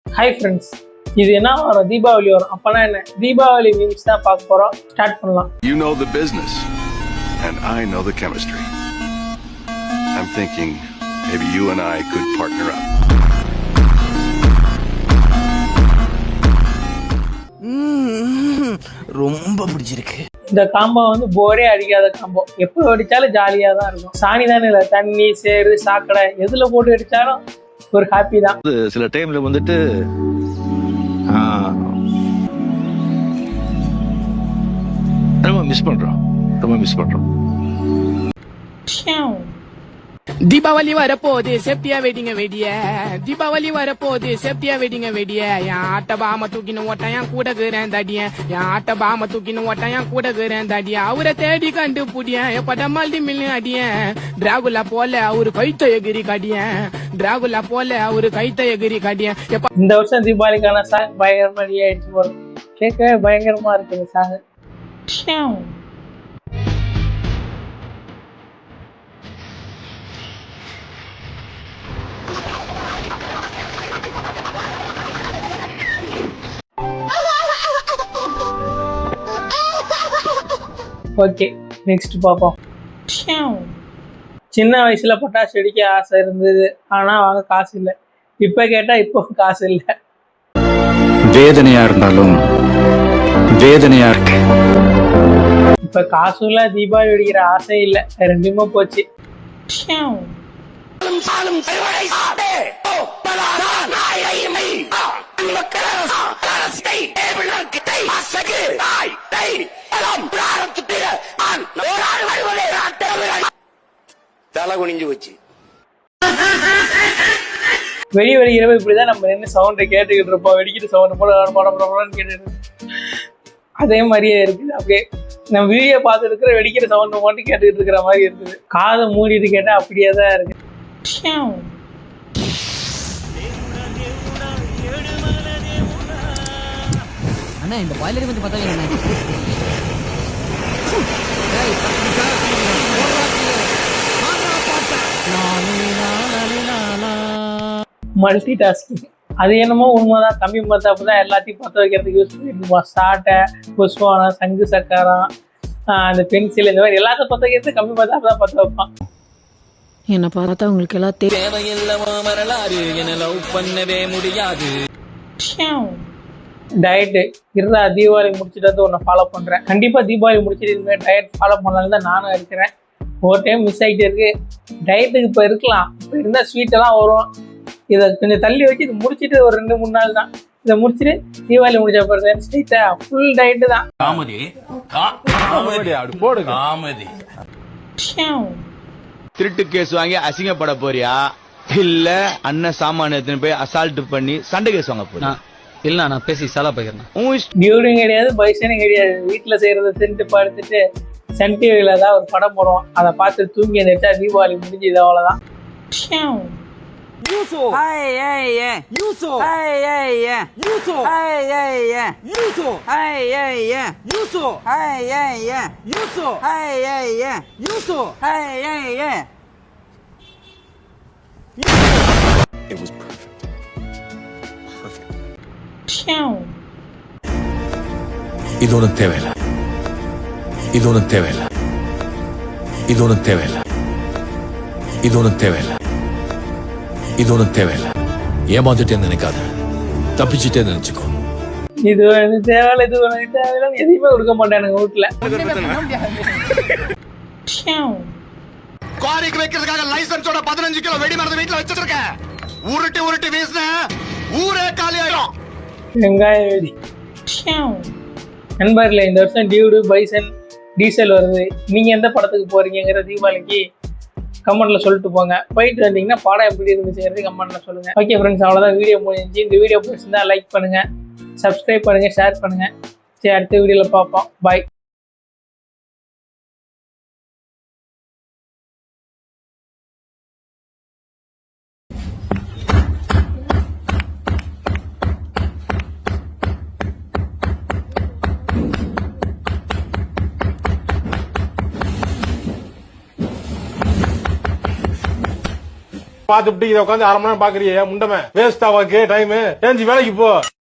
Hi friends, இது என்ன வரும்? தீபாவளி வரும். அப்பனா என்ன, தீபாவளி மீம்ஸ் தான் பார்க்க போறோம். ஸ்டார்ட் பண்ணலாம். You know the business and I know the chemistry. I'm thinking maybe you and I could partner up. ரொம்ப பிடிச்சிருக்கு. இந்த காம்போ வந்து போரே அடிக்காத காம்போ. எப்போ அடிச்சாலும் ஜாலியா தான் இருக்கும். சாணி தானே இல்லை, தண்ணி சேறு சாக்கடை எதுல போட்டு அடிச்சாலும் ஒரு ஹாப்பி தான். சில டைம்ல வந்துட்டு ரொம்ப மிஸ் பண்றோம். தீபாவளி வரப்போகுது, சேஃப்டியா வெயிட்டிங்க வெடிய. தீபாவளி வரப்போகுது, சேஃப்டியா வெயிட்டிங்க வெடிய. என் ஆட்ட பாம தூக்கின்னு ஓட்டம் என் கூடக்குறேன் தடிய. என் ஆட்ட பாம தூக்கின்னு ஓட்டம் என் கூடக்குறேன் தடிய. அவரை தேடி கண்டு புடியன் எப்பட மல்டி மில்லியன் அடியன். டிராகுலா போல அவரு கைத்த எகிரி கடியன். டிராகுலா போல அவரு கைத்த எகிரி கடியன். இந்த வருஷம் தீபாவளிக்கான சாங் பயங்கரமா ரெடி ஆயிடுச்சு போல. கேட்கவே பயங்கரமா இருக்கு இந்த சாங். ஓகே, நெக்ஸ்ட் பார்ப்போம். சின்ன வயசுல பட்டாசு வெடிக்க ஆசை இருந்தது, ஆனா வாங்க காசு இல்லை. இப்ப கேட்டா இப்போ காசு இல்லை. வேதனையா இருந்தாலும் வேதனையா இருக்கு. இப்ப காசும் இல்ல, தீபாவளி வெடிக்கிற ஆசை இல்லை, ரெண்டுமே போச்சு. தலை குனிஞ்சு வச்சு வெடி வெடிக்கிறப்ப இப்படிதான் நம்ம என்ன சவுண்டை கேட்டுக்கிட்டு இருப்போம். வெடிக்கிற சவுண்ட் போல கேட்டு அதே மாதிரியே இருக்குது. அப்படியே நம்ம வீடியோ பார்த்து இருக்கிற வெடிக்கிற சவுண்ட் மட்டும் கேட்டுக்கிட்டு இருக்கிற மாதிரி இருக்குது. காதை மூடிட்டு கேட்டா அப்படியே தான் இருக்கு. அண்ணா இந்த பாய்லர் கொஞ்சம் பார்த்தா மல்டி டாஸ்கிங் அது என்னமோ உண்மைதான். கம்மி மத்தாப்பு தான் எல்லாத்தையும் பற்ற வைக்கிறதுக்கு யூஸ் பண்ணிருப்போம். சாட்டை, புஷ்வானம், சங்கு சக்கரம், அந்த பென்சில், இந்த மாதிரி எல்லாத்தையும் பற்ற வைக்கிறது கம்மி மத்தாப்பு தான் பற்ற வைப்பான். என்ன பார்த்தா உங்களுக்கு எல்லாம் டயட்டு இருந்தா தீபாவளி முடிச்சுட்டு வந்து ஒன்று ஃபாலோ பண்ணுறேன். கண்டிப்பாக தீபாவளி முடிச்சுட்டு இதுமாதிரி டயட் ஃபாலோ பண்ணலான்னு தான் நானும் இருக்கிறேன். ஒரு டைம் மிஸ் ஆகிட்டே இருக்கு. டயட்டுக்கு இப்போ இருக்கலாம், இப்போ இருந்தால் ஸ்வீட்டெல்லாம் வரும். இதை கொஞ்சம் தள்ளி வச்சு இது முடிச்சுட்டு ஒரு 2-3 நாள் தான். இதை முடிச்சுட்டு தீபாவளி முடிச்ச பிறகு ஸ்ட்ரைட்டா ஃபுல் டயட்டு தான். திருட்டு கேஸ் வாங்கி அசிங்கப்பட போறியா, இல்ல அண்ணன் சாமான எடுத்துன்னு போய் அசால்ட் பண்ணி சண்டை கேஸ் வாங்க போறியா? இல்ல நான் பேசி சலா போய்க்கிறேன். டியூடும் கிடையாது, பைசனும் கிடையாது. வீட்டில் செய்யறதை தின்ட்டு படுத்துட்டு சன் டிவியில் ஏதாவது ஒரு படம் போடுவோம், அதை பார்த்து தூங்கி எந்திரிச்சா தீபாவளி முடிஞ்சுது, அவ்வளோதான். It was perfect. இது ஒன்றும் தேவையில்லை, இது ஒன்றும் தேவையில்லை, இது ஒன்றும் தேவையில்லை, இது ஒன்றும் தேவையில்லை, இது ஒன்றும் தேவையில்லை. ஏமாந்துட்டேன்னு நினைக்காத, தப்பிச்சுட்டே நினைச்சுக்கோ. இது தேவையில்லை, இது தேவையில்லை, எதையுமே கொடுக்க மாட்டானுங்க வீட்டுல. குவாரிக்கு வைக்கிறதுக்காக லைசன்ஸோட 15 கிலோ வெடி மருந்து வீட்டுல வச்சிட்டு இருக்க. உருட்டி வீசின ஊரே காலி ஆயிடும். வெங்காய வெடி. நண்பர்களே, இந்த வருஷம் டியூடு, பைசன், டீசல் வருது. நீங்க எந்த படத்துக்கு போறீங்கிற தீபாவளிக்கு கமெண்ட்ல சொல்லிட்டு போங்க. போயிட்டு வந்தீங்கன்னா படம் எப்படி இருந்துச்சுங்கிறது கமெண்ட்ல சொல்லுங்க. ஓகே ஃப்ரெண்ட்ஸ், அவ்வளோதான் வீடியோ முடிஞ்சு. இந்த வீடியோ பிடிச்சிருந்தா லைக் பண்ணுங்க, சப்ஸ்கிரைப் பண்ணுங்க, ஷேர் பண்ணுங்க. சரி, அடுத்த வீடியோவில் பார்ப்போம். பாய். பாத்துட்டு இதை உட்காந்து 1/2 மணி நேரம் பாக்குறியே முண்டமே வேஸ்டா வாக்கு டைம் ஏஞ்சி வேலைக்கு போ.